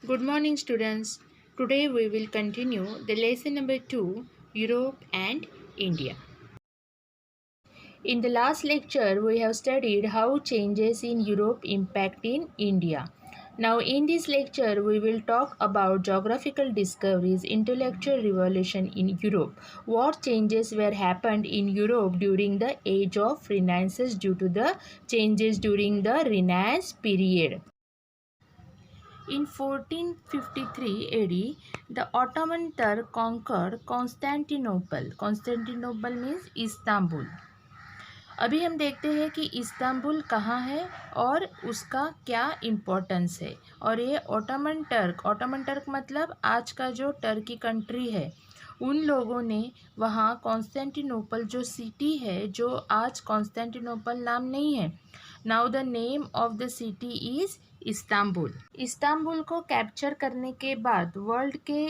Good morning, students. Today we will continue the lesson number 2, Europe and India. In the last lecture, we have studied how changes in Europe impact in India. Now, in this lecture, we will talk about geographical discoveries, intellectual revolution in Europe, what changes were happened in Europe during the age of Renaissance due to the changes during the Renaissance period. In 1453 AD, the Ottoman Turk conquered Constantinople. Constantinople means Istanbul. अभी हम देखते हैं कि Istanbul कहाँ है और उसका क्या इम्पोर्टेंस है। और ये ओटोमन टर्क मतलब आज का जो टर्की कंट्री है, उन लोगों ने वहाँ कॉन्स्टेंटिनोपल जो सिटी है, जो आज कॉन्स्टेंटिनोपल नाम नहीं है, now the name of the city is Istanbul. Istanbul को कैप्चर करने के बाद वर्ल्ड के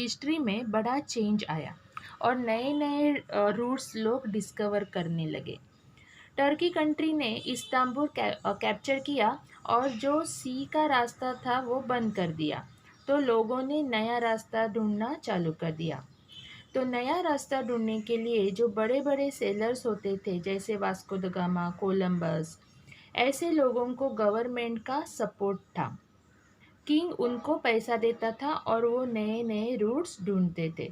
हिस्ट्री में बड़ा चेंज आया और नए नए रूट्स लोग डिस्कवर करने लगे। टर्की कंट्री ने इस्तांबुल कैप्चर किया और जो सी का रास्ता था वो बंद कर दिया, तो लोगों ने नया रास्ता ढूंढना चालू कर दिया। तो नया रास्ता ढूंढने के लिए जो बड़े बड़े सेलर्स होते थे, जैसे वास्को द गामा, कोलंबस, ऐसे लोगों को गवर्नमेंट का सपोर्ट था। किंग उनको पैसा देता था और वो नए नए रूट्स ढूंढते थे।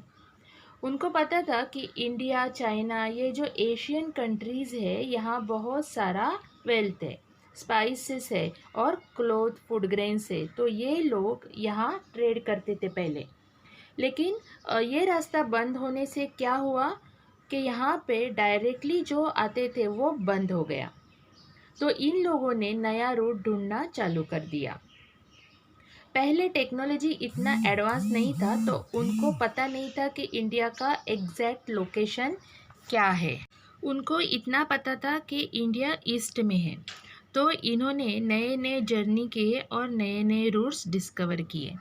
उनको पता था कि इंडिया, चाइना, ये जो एशियन कंट्रीज़ है, यहाँ बहुत सारा वेल्थ है, स्पाइसेस है और क्लोथ, फूड ग्रेन्स है, तो ये लोग यहाँ ट्रेड करते थे पहले। लेकिन ये रास्ता बंद होने से क्या हुआ कि यहाँ पे डायरेक्टली जो आते थे वो बंद हो गया, तो इन लोगों ने नया रूट ढूंढना चालू कर दिया। पहले टेक्नोलॉजी इतना एडवांस नहीं था, तो उनको पता नहीं था कि इंडिया का एग्जैक्ट लोकेशन क्या है। उनको इतना पता था कि इंडिया ईस्ट में है, तो इन्होंने नए नए जर्नी किए और नए नए रूट्स डिस्कवर किए।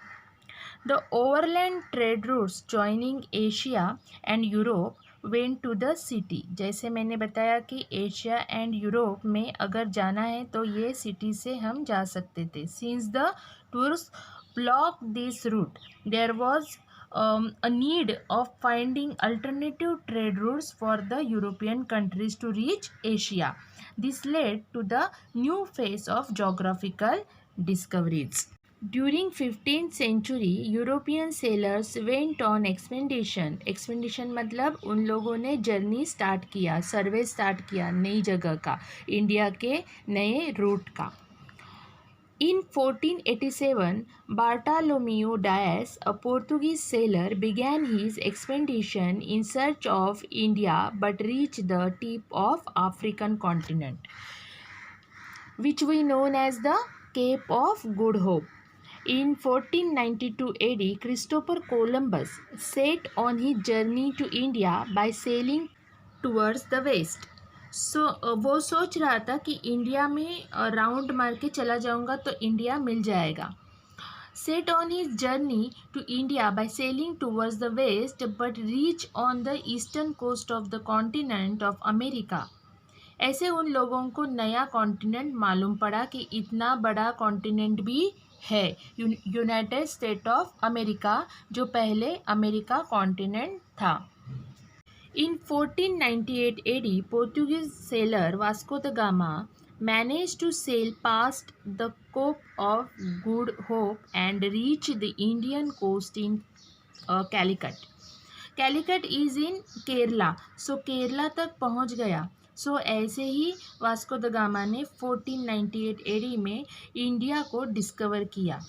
The overland trade routes joining Asia and Europe went to the city. जैसे मैंने बताया कि एशिया एंड यूरोप में अगर जाना है तो ये सिटी से हम जा सकते थे। Since the tours block this route, there was a need of finding alternative trade routes for the European countries to reach Asia. This led to the new phase of geographical discoveries. During 15th century, European sailors went on expedition. Expedition मतलब उन लोगों ने journey start किया, सर्वे start किया नई जगह का, India के नए रूट का। In 1487, Bartolomeu Dias, a Portuguese sailor, began his expedition in search of India but reached the tip of African continent, which we know as the Cape of Good Hope. In 1492 AD, Christopher Columbus set on his journey to India by sailing towards the west. वो सोच रहा था कि India में round मार के चला जाऊंगा तो इंडिया मिल जाएगा। Set on his journey to India by sailing towards the west, but reach on the eastern coast of the continent of America. ऐसे उन लोगों को नया कॉन्टिनेंट मालूम पड़ा कि इतना बड़ा कॉन्टिनेंट भी है, यूनाइटेड स्टेट ऑफ अमेरिका, जो पहले अमेरिका कॉन्टिनेंट था। In 1498 AD, Portuguese sailor Vasco da Gama managed to sail past the Cape of Good Hope and reach the Indian coast in Calicut. Calicut is in Kerala, so Kerala तक पहुंच गया। सो ऐसे ही Vasco the gamma ने 1498 AD में India को discover किया।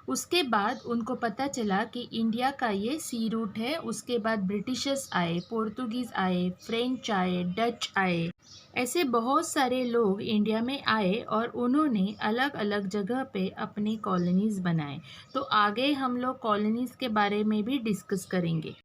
उसके बाद उनको पता चला कि इंडिया का ये सी रूट है। उसके बाद ब्रिटिशर्स आए, पोर्तुगीज़ आए, फ्रेंच आए, डच आए, ऐसे बहुत सारे लोग इंडिया में आए और उन्होंने अलग अलग जगह पे अपनी कॉलोनीज़ बनाए। तो आगे हम लोग कॉलोनीज़ के बारे में भी डिस्कस करेंगे।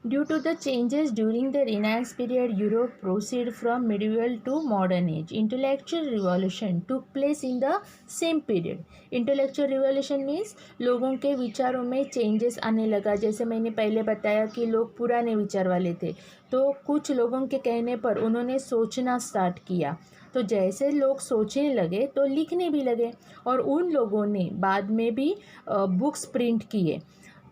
Due to the changes during the Renaissance period, Europe proceeded from medieval to modern age. Intellectual revolution took place in the same period. Intellectual revolution means लोगों के विचारों में changes आने लगा। जैसे मैंने पहले बताया कि लोग पुराने विचार वाले थे, तो कुछ लोगों के कहने पर उन्होंने सोचना स्टार्ट किया। तो जैसे लोग सोचने लगे तो लिखने भी लगे, और उन लोगों ने बाद में भी बुक्स प्रिंट किए।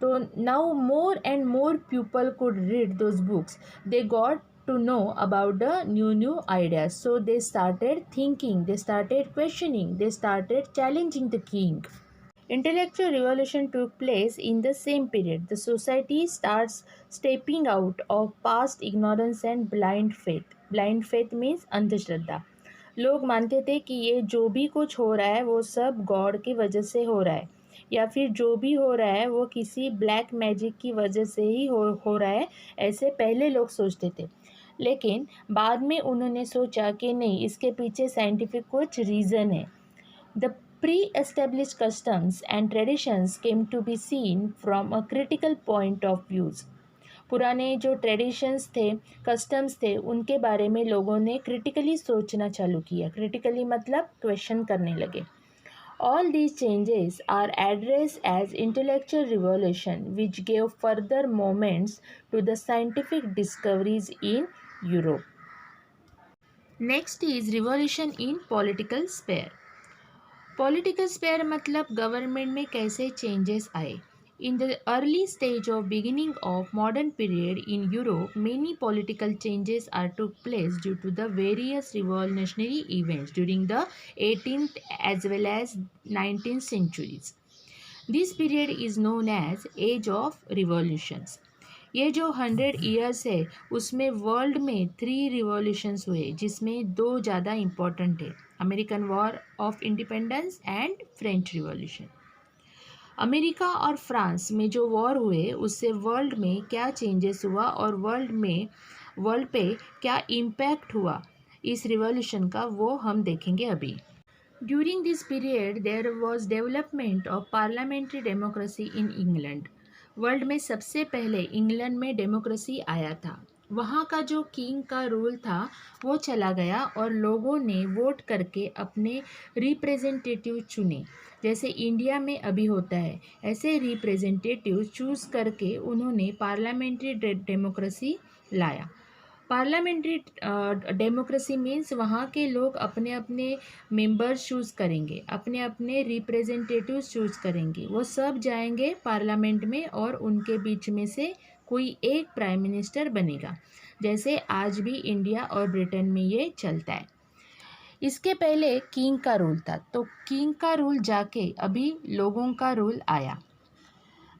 तो now more and more people could read those books, they got to know about the new ideas, so they started thinking, they started questioning, they started challenging the king. Intellectual revolution took place in the same period. The society starts stepping out of past ignorance and blind faith. Blind faith means अंधश्रद्धा। लोग मानते थे कि ये जो भी कुछ हो रहा है वो सब गॉड की वजह से हो रहा है, या फिर जो भी हो रहा है वो किसी ब्लैक मैजिक की वजह से ही हो रहा है, ऐसे पहले लोग सोचते थे। लेकिन बाद में उन्होंने सोचा कि नहीं, इसके पीछे साइंटिफिक कुछ रीज़न है। The pre-established customs and traditions came to be seen from a critical point of view. पुराने जो ट्रेडिशंस थे, कस्टम्स थे, उनके बारे में लोगों ने क्रिटिकली सोचना चालू किया। क्रिटिकली मतलब क्वेश्चन करने लगे। All these changes are addressed as intellectual revolution, which gave further moments to the scientific discoveries in Europe. Next is revolution in political sphere. Political sphere मतलब गवर्नमेंट में कैसे चेंजेस आए। In the early stage of beginning of modern period in Europe many political changes are took place due to the various revolutionary events during the 18th as well as 19th centuries. This period is known as age of revolutions. ये जो 100 years है उसमें world में 3 revolutions हुए, जिसमें 2 ज़्यादा important है, American war of independence and French revolution. America और फ्रांस में जो वॉर हुए उससे वर्ल्ड में क्या चेंजेस हुआ और वर्ल्ड पे क्या इम्पैक्ट हुआ इस रिवॉल्यूशन का, वो हम देखेंगे अभी। During this period there was development of parliamentary democracy in England. World में सबसे पहले इंग्लैंड में डेमोक्रेसी आया था। वहाँ का जो किंग का रूल था वो चला गया और लोगों ने वोट करके अपने रिप्रेजेंटेटिव चुने। जैसे इंडिया में अभी होता है, ऐसे रिप्रेजेंटेटिव चूज़ करके उन्होंने पार्लियामेंट्री डेमोक्रेसी लाया। पार्लियामेंट्री डेमोक्रेसी मीन्स वहाँ के लोग अपने अपने मेंबर्स चूज़ करेंगे, अपने अपने रिप्रेजेंटेटिव्स चूज़ करेंगे, वो सब जाएंगे पार्लियामेंट में और उनके बीच में से कोई एक प्राइम मिनिस्टर बनेगा, जैसे आज भी इंडिया और ब्रिटेन में ये चलता है। इसके पहले किंग का रूल था, तो किंग का रूल जाके अभी लोगों का रूल आया।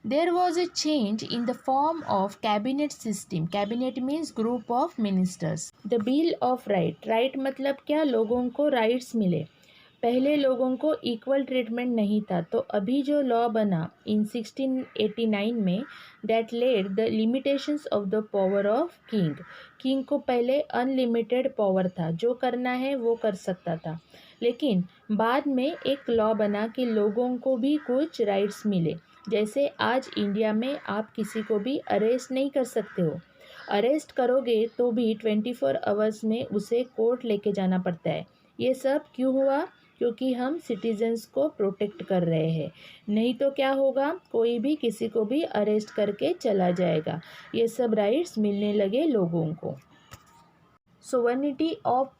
There was a change in the form of cabinet system. Cabinet means group of ministers. The Bill of Right. Right मतलब क्या, लोगों को राइट्स मिले। पहले लोगों को इक्वल ट्रीटमेंट नहीं था, तो अभी जो लॉ बना इन 1689 में, that led the limitations of the power of king. King को पहले अनलिमिटेड पावर था, जो करना है वो कर सकता था, लेकिन बाद में एक लॉ बना कि लोगों को भी कुछ राइट्स मिले। जैसे आज इंडिया में आप किसी को भी अरेस्ट नहीं कर सकते हो, अरेस्ट करोगे तो भी 24 आवर्स में उसे कोर्ट लेके जाना पड़ता है। ये सब क्यों हुआ? क्योंकि हम सिटीजन्स को प्रोटेक्ट कर रहे हैं, नहीं तो क्या होगा, कोई भी किसी को भी अरेस्ट करके चला जाएगा। ये सब राइट्स मिलने लगे लोगों को। Sovereignty of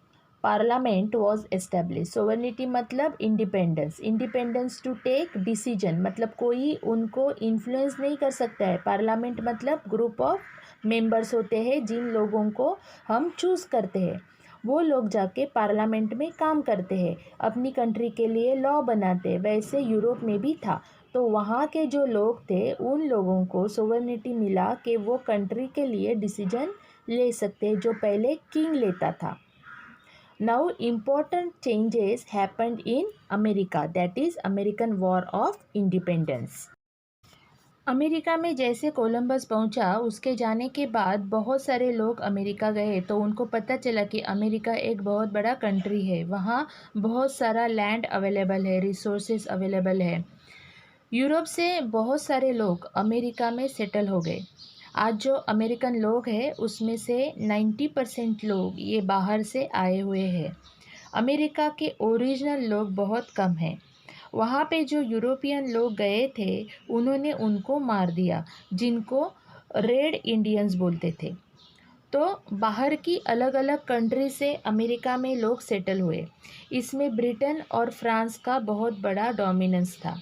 parliament was establish. Sovereignty मतलब independence, independence to take decision मतलब कोई उनको इन्फ्लुएंस नहीं कर सकता है। पार्लियामेंट मतलब ग्रुप ऑफ मेंबर्स होते हैं जिन लोगों को हम चूज़ करते हैं, वो लोग जाके पार्लियामेंट में काम करते हैं, अपनी कंट्री के लिए लॉ बनाते हैं। वैसे यूरोप में भी था, तो वहाँ के जो लोग थे उन लोगों को सोवर्निटी मिला कि वो कंट्री के लिए डिसीजन ले सकते हैं, जो पहले किंग लेता था। Now important changes happened in America, that is American War of Independence. America में जैसे कोलंबस पहुंचा, उसके जाने के बाद बहुत सारे लोग अमेरिका गए, तो उनको पता चला कि अमेरिका एक बहुत बड़ा कंट्री है, वहाँ बहुत सारा लैंड अवेलेबल है, रिसोर्सेज अवेलेबल है। यूरोप से बहुत सारे लोग अमेरिका में सेटल हो गए। आज जो अमेरिकन लोग हैं उसमें से 90% लोग ये बाहर से आए हुए हैं। अमेरिका के ओरिजिनल लोग बहुत कम हैं। वहाँ पे जो यूरोपियन लोग गए थे उन्होंने उनको मार दिया, जिनको रेड इंडियंस बोलते थे। तो बाहर की अलग अलग कंट्री से अमेरिका में लोग सेटल हुए। इसमें ब्रिटेन और फ्रांस का बहुत बड़ा डोमिनेंस था।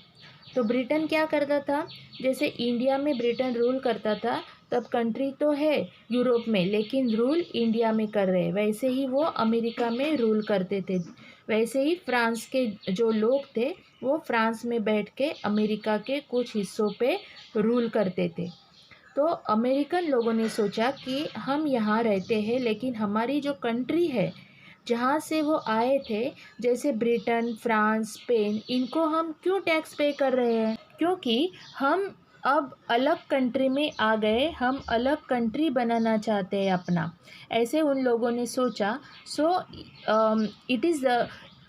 तो ब्रिटेन क्या करता था, जैसे इंडिया में ब्रिटेन रूल करता था, तब कंट्री तो है यूरोप में लेकिन रूल इंडिया में कर रहे, वैसे ही वो अमेरिका में रूल करते थे। वैसे ही फ्रांस के जो लोग थे वो फ्रांस में बैठ के अमेरिका के कुछ हिस्सों पे रूल करते थे। तो अमेरिकन लोगों ने सोचा कि हम यहाँ रहते हैं लेकिन हमारी जो कंट्री है जहाँ से वो आए थे, जैसे ब्रिटेन, फ्रांस, स्पेन, इनको हम क्यों टैक्स पे कर रहे हैं, क्योंकि हम अब अलग कंट्री में आ गए, हम अलग कंट्री बनाना चाहते हैं अपना। ऐसे उन लोगों ने सोचा। So it is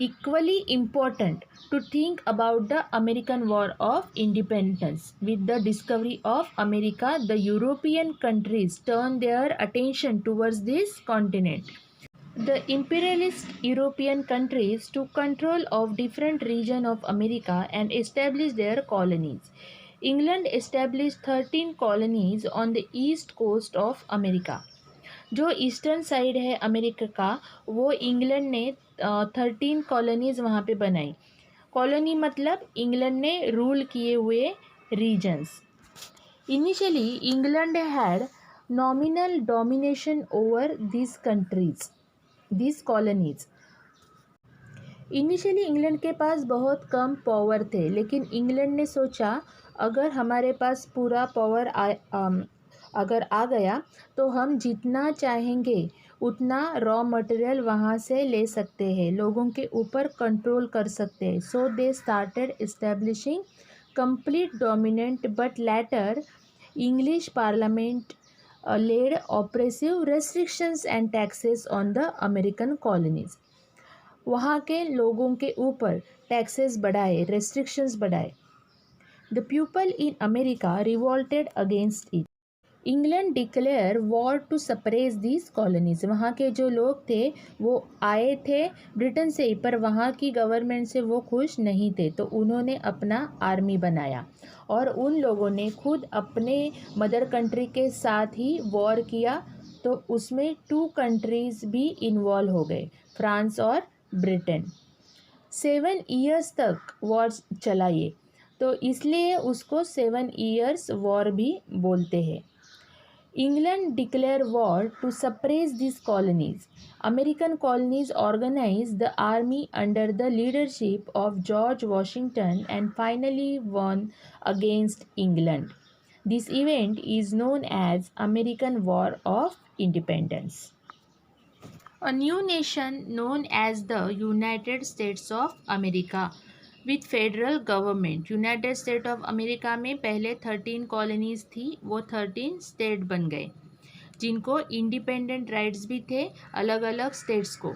equally important to think about the American War of Independence. With the discovery of America, the European countries turned their attention towards this continent. The imperialist European countries took control of different regions of America and established their colonies. England established 13 colonies on the east coast of America. जो eastern side है America का, वो England ने 13 colonies वहाँ पे बनाई। Colony मतलब England ने रूल किए हुए reasons. Initially England had nominal domination over this countries, this colonies. Initially England के पास बहुत कम पावर थे, लेकिन इंग्लैंड ने सोचा अगर हमारे पास पूरा पावर अगर आ गया तो हम जितना चाहेंगे उतना रॉ मटेरियल वहाँ से ले सकते हैं, लोगों के ऊपर कंट्रोल कर सकते हैं। So they started establishing complete dominant, but later English parliament laid oppressive restrictions and taxes on the American colonies. वहाँ के लोगों के ऊपर टैक्सेस बढ़ाए, रेस्ट्रिक्शंस बढ़ाए। The people in America revolted against it. England declare war to suppress these colonies. वहाँ के जो लोग थे वो आए थे ब्रिटेन से ही, पर वहाँ की गवर्नमेंट से वो खुश नहीं थे, तो उन्होंने अपना आर्मी बनाया और उन लोगों ने खुद अपने मदर कंट्री के साथ ही वॉर किया। तो उसमें 2 कंट्रीज़ भी इन्वॉल्व हो गए, फ्रांस और ब्रिटेन। 7 ईयर्स तक वॉर चला ये, तो इसलिए उसको 7 ईयर्स वॉर भी बोलते हैं। England declared war to suppress these colonies. American colonies organized the army under the leadership of George Washington and finally won against England. This event is known as American War of Independence. A new nation known as the United States of America with federal government. United state of America में पहले 13 colonies थी, वो 13 state बन गए जिनको independent rights भी थे अलग अलग स्टेट्स को।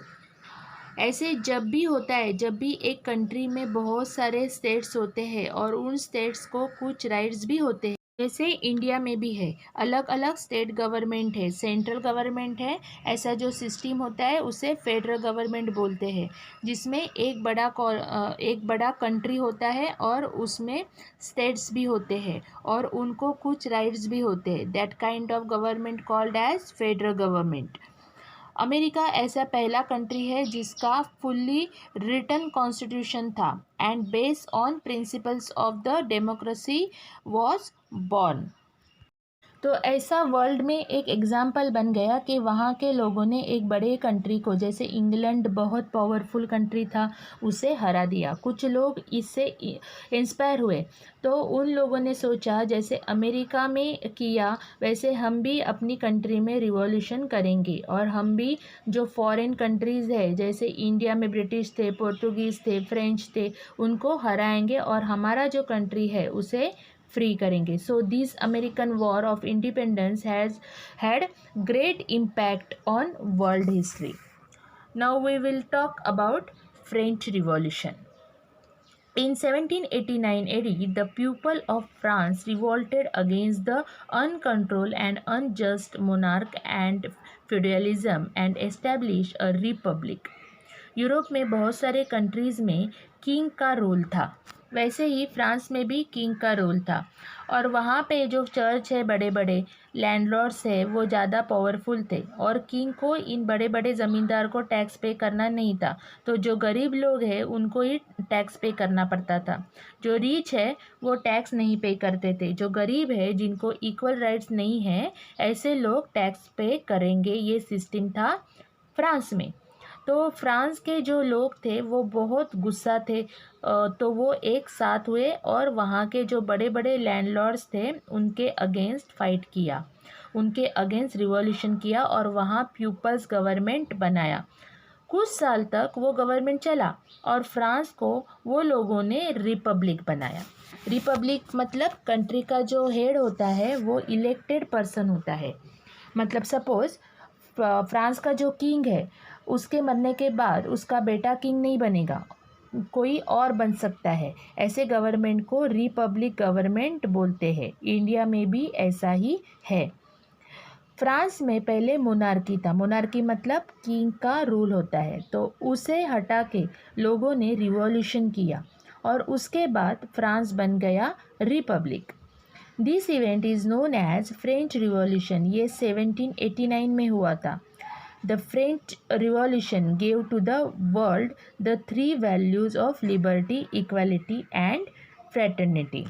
ऐसे जब भी होता है, जब भी एक कंट्री में बहुत सारे स्टेट्स होते हैं और उन स्टेट्स को कुछ राइट्स भी होते हैं, जैसे इंडिया में भी है अलग अलग स्टेट गवर्नमेंट है, सेंट्रल गवर्नमेंट है, ऐसा जो सिस्टम होता है उसे फेडरल गवर्नमेंट बोलते हैं, जिसमें एक बड़ा कंट्री होता है और उसमें स्टेट्स भी होते हैं और उनको कुछ राइट्स भी होते हैं। That kind of government called as federal government. America ऐसा पहला कंट्री है जिसका फुल्ली रिटन कॉन्स्टिट्यूशन था and based on principles of the democracy was born. तो ऐसा वर्ल्ड में एक एग्जाम्पल बन गया कि वहाँ के लोगों ने एक बड़े कंट्री को, जैसे इंग्लैंड बहुत पावरफुल कंट्री था, उसे हरा दिया। कुछ लोग इससे इंस्पायर हुए, तो उन लोगों ने सोचा जैसे अमेरिका में किया वैसे हम भी अपनी कंट्री में रिवॉल्यूशन करेंगे और हम भी जो फॉरेन कंट्रीज़ है, जैसे इंडिया में ब्रिटिश थे, पोर्तुगीज़ थे, फ्रेंच थे, उनको हराएंगे और हमारा जो कंट्री है उसे फ्री करेंगे। So this American war of independence has had great impact on world history. Now we will talk about French revolution. In 1789 AD, the people of France revolted against the uncontrolled and unjust monarch and feudalism and established a republic. Europe में बहुत सारे countries में king का role था। वैसे ही France में भी king का रोल था और वहाँ पे जो चर्च है, बड़े बड़े लैंडलॉर्ड्स है, वो ज़्यादा पावरफुल थे और किंग को इन बड़े बड़े ज़मींदार को टैक्स पे करना नहीं था। तो जो गरीब लोग हैं उनको ही टैक्स पे करना पड़ता था। जो रीच है वो टैक्स नहीं पे करते थे। जो गरीब है, जिनको इक्वल राइट्स नहीं है, ऐसे लोग टैक्स पे करेंगे। ये सिस्टम था फ्रांस में। तो फ्रांस के जो लोग थे वो बहुत गुस्सा थे। तो वो एक साथ हुए और वहाँ के जो बड़े बड़े लैंडलॉर्ड्स थे उनके अगेंस्ट फाइट किया, उनके अगेंस्ट रिवॉल्यूशन किया और वहाँ पीपल्स गवर्नमेंट बनाया। कुछ साल तक वो गवर्नमेंट चला और फ्रांस को वो लोगों ने रिपब्लिक बनाया। रिपब्लिक मतलब कंट्री का जो हेड होता है वो इलेक्टेड पर्सन होता है। मतलब सपोज़ फ्रांस का जो किंग है, उसके मरने के बाद उसका बेटा किंग नहीं बनेगा, कोई और बन सकता है। ऐसे गवर्नमेंट को रिपब्लिक गवर्नमेंट बोलते हैं। इंडिया में भी ऐसा ही है। फ्रांस में पहले मोनार्की था। मोनार्की मतलब किंग का रूल होता है। तो उसे हटा के लोगों ने रिवॉल्यूशन किया और उसके बाद फ्रांस बन गया republic. This event is known as French revolution. ये 1789 में हुआ था। The French revolution gave to the world the three values of liberty, equality and fraternity.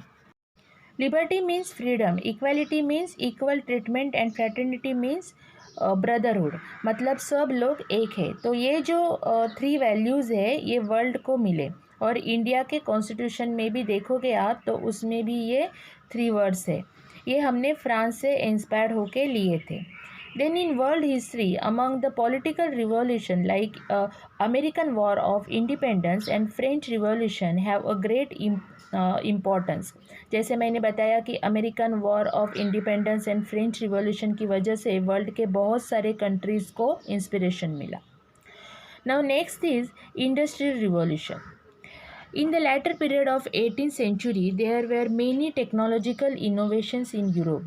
Liberty means freedom, equality means equal treatment and fraternity means brotherhood, मतलब सब लोग एक है। तो ये जो थ्री वैल्यूज़ है ये वर्ल्ड को मिले और इंडिया के कॉन्स्टिट्यूशन में भी देखोगे आप तो उसमें भी ये थ्री वर्ड्स है। ये हमने फ्रांस से इंस्पायर्ड होके लिए थे। Then in world history, among the political revolution like American War of Independence and French Revolution have a great importance. जैसे मैंने बताया कि American war of independence and French revolution की वजह से वर्ल्ड के बहुत सारे कंट्रीज़ को इंस्पिरेशन मिला। Now next is industrial revolution. In the latter period of 18th century, there were many technological innovations in Europe.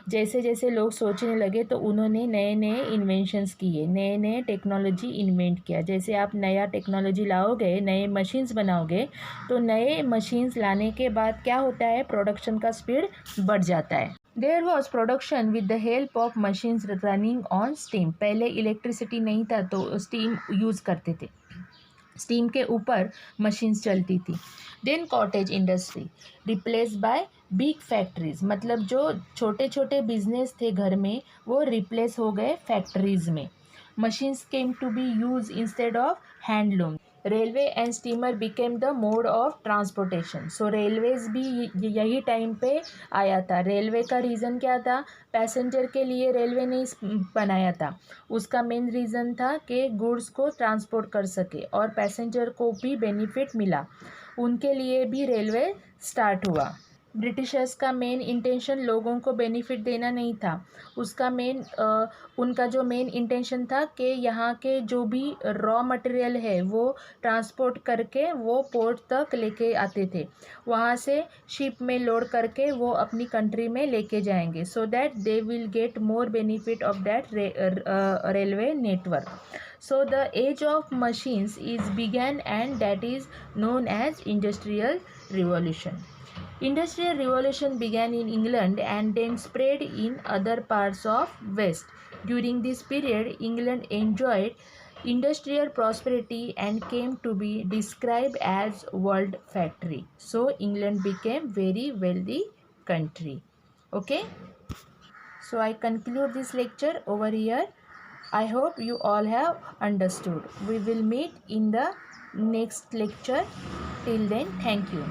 जैसे जैसे लोग सोचने लगे तो उन्होंने नए नए इन्वेंशंस किए, नए नए टेक्नोलॉजी इन्वेंट किया। जैसे आप नया टेक्नोलॉजी लाओगे, नए मशीन्स बनाओगे, तो नए मशीन्स लाने के बाद क्या होता है, प्रोडक्शन का स्पीड बढ़ जाता है। There was production with the help of machines running on steam. पहले इलेक्ट्रिसिटी नहीं था तो स्टीम यूज़ करते थे, स्टीम के ऊपर मशीन्स चलती थी। Then cottage industry replace by big factories, मतलब जो छोटे छोटे बिजनेस थे घर में वो रिप्लेस हो गए फैक्ट्रीज में। Machines came to be use instead of handloom. Railway and steamer became the mode of transportation. So railways भी यही टाइम पे आया था। रेलवे का रीज़न क्या था, पैसेंजर के लिए रेलवे नहीं बनाया था। उसका मेन रीज़न था कि गुड्स को ट्रांसपोर्ट कर सके और पैसेंजर को भी बेनिफिट मिला, उनके लिए भी रेलवे स्टार्ट हुआ। ब्रिटिशर्स का मेन इंटेंशन लोगों को बेनिफिट देना नहीं था। उनका जो मेन इंटेंशन था कि यहाँ के जो भी रॉ मटेरियल है वो ट्रांसपोर्ट करके वो पोर्ट तक लेके आते थे, वहाँ से शिप में लोड करके वो अपनी कंट्री में लेके जाएंगे, so that they will get more benefit of that railway network. So the age of machines is began and that is known as Industrial Revolution. Industrial Revolution began in England and then spread in other parts of West. During this period, England enjoyed industrial prosperity and came to be described as world factory. So England became very wealthy country. Okay. So I conclude this lecture over here. I hope you all have understood. We will meet in the next lecture. Till then, thank you.